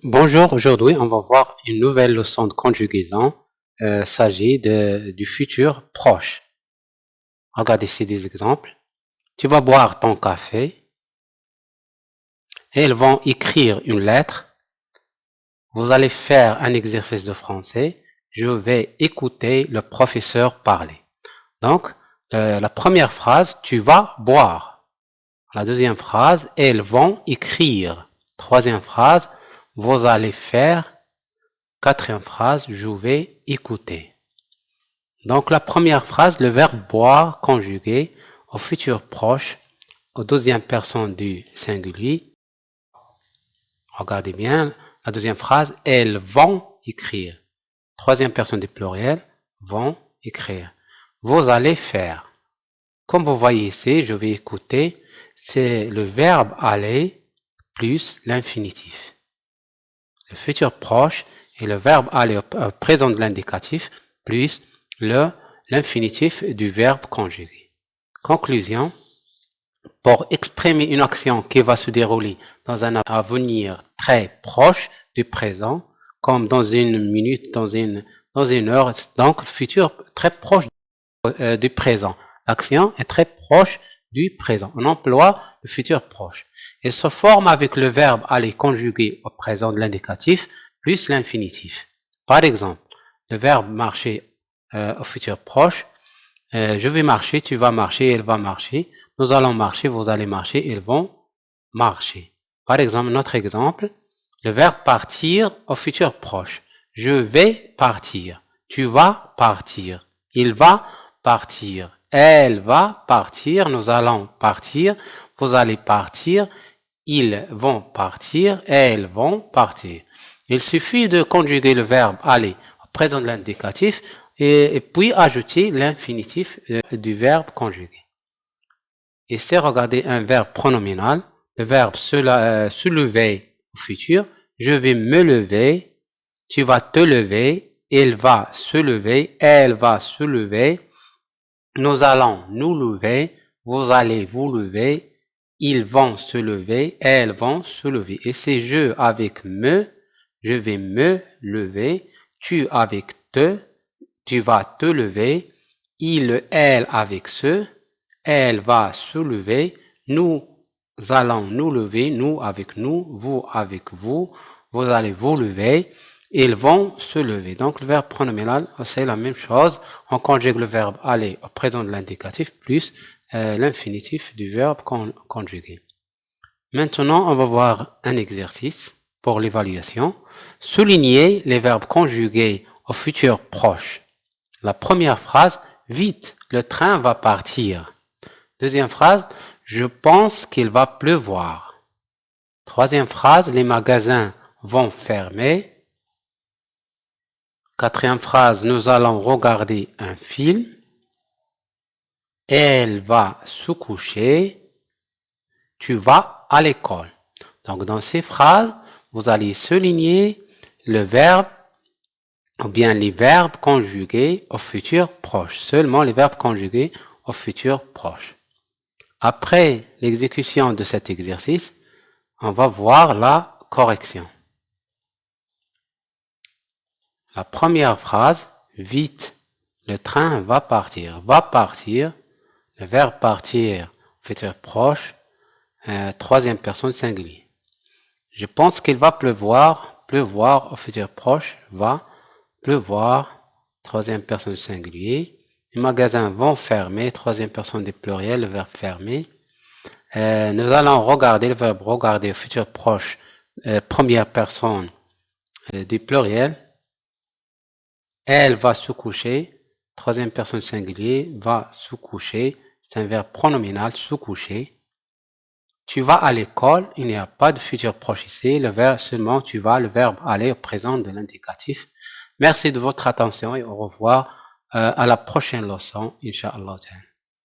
Bonjour, aujourd'hui on va voir une nouvelle leçon de conjugaison. S'agit du futur proche. Regardez ici des exemples. Tu vas boire ton café et ils vont écrire une lettre. Vous allez faire un exercice de français. Je vais écouter le professeur parler. Donc, la première phrase, tu vas boire. La deuxième phrase, elles vont écrire. Troisième phrase, vous allez faire. Quatrième phrase, je vais écouter. Donc la première phrase, le verbe boire conjugué au futur proche, aux deuxième personne du singulier. Regardez bien, la deuxième phrase, elles vont écrire. Troisième personne du pluriel, vont écrire. Vous allez faire. Comme vous voyez ici, je vais écouter, c'est le verbe aller plus l'infinitif. Le futur proche et le verbe aller au présent de l'indicatif plus l'infinitif du verbe conjugué. Conclusion, pour exprimer une action qui va se dérouler dans un avenir très proche du présent, comme dans une minute, dans une heure, donc le futur très proche du présent. L'action est très proche du présent. On emploie le futur proche. Il se forme avec le verbe aller conjugué au présent de l'indicatif plus l'infinitif. Par exemple, le verbe marcher au futur proche, je vais marcher, tu vas marcher, elle va marcher, nous allons marcher, vous allez marcher, ils vont marcher. Par exemple, notre exemple, le verbe partir au futur proche. Je vais partir, tu vas partir, il va partir, elle va partir, nous allons partir, vous allez partir, ils vont partir, elles vont partir. Il suffit de conjuguer le verbe aller au présent de l'indicatif et puis ajouter l'infinitif du verbe conjugué. Ici, regardez un verbe pronominal, le verbe se lever au futur. Je vais me lever, tu vas te lever, il va se lever, elle va se lever, nous allons nous lever, vous allez vous lever, ils vont se lever, elles vont se lever. Et c'est je avec me, je vais me lever, tu avec te, tu vas te lever, il, elle avec ce, elle va se lever, nous allons nous lever, nous avec nous, vous avec vous, vous allez vous lever, ils vont se lever. Donc le verbe pronominal, c'est la même chose. On conjugue le verbe aller au présent de l'indicatif plus l'infinitif du verbe conjugué. Maintenant, on va voir un exercice pour l'évaluation. Souligner les verbes conjugués au futur proche. La première phrase, vite, le train va partir. Deuxième phrase, je pense qu'il va pleuvoir. Troisième phrase, les magasins vont fermer. Quatrième phrase, nous allons regarder un film. Elle va se coucher. Tu vas à l'école. Donc dans ces phrases, vous allez souligner le verbe ou bien les verbes conjugués au futur proche. Seulement les verbes conjugués au futur proche. Après l'exécution de cet exercice, on va voir la correction. La première phrase, vite, le train va partir. Va partir, le verbe partir, futur proche, troisième personne singulier. Je pense qu'il va pleuvoir, pleuvoir au futur proche, va pleuvoir, troisième personne singulier. Les magasins vont fermer, troisième personne du pluriel, le verbe fermer. Nous allons regarder le verbe regarder au futur proche, première personne du pluriel. Elle va se coucher, troisième personne singulier, va se coucher, c'est un verbe pronominal, se coucher. Tu vas à l'école, il n'y a pas de futur proche ici, le verbe seulement tu vas, le verbe aller au présent de l'indicatif. Merci de votre attention et au revoir à la prochaine leçon, Inch'Allah.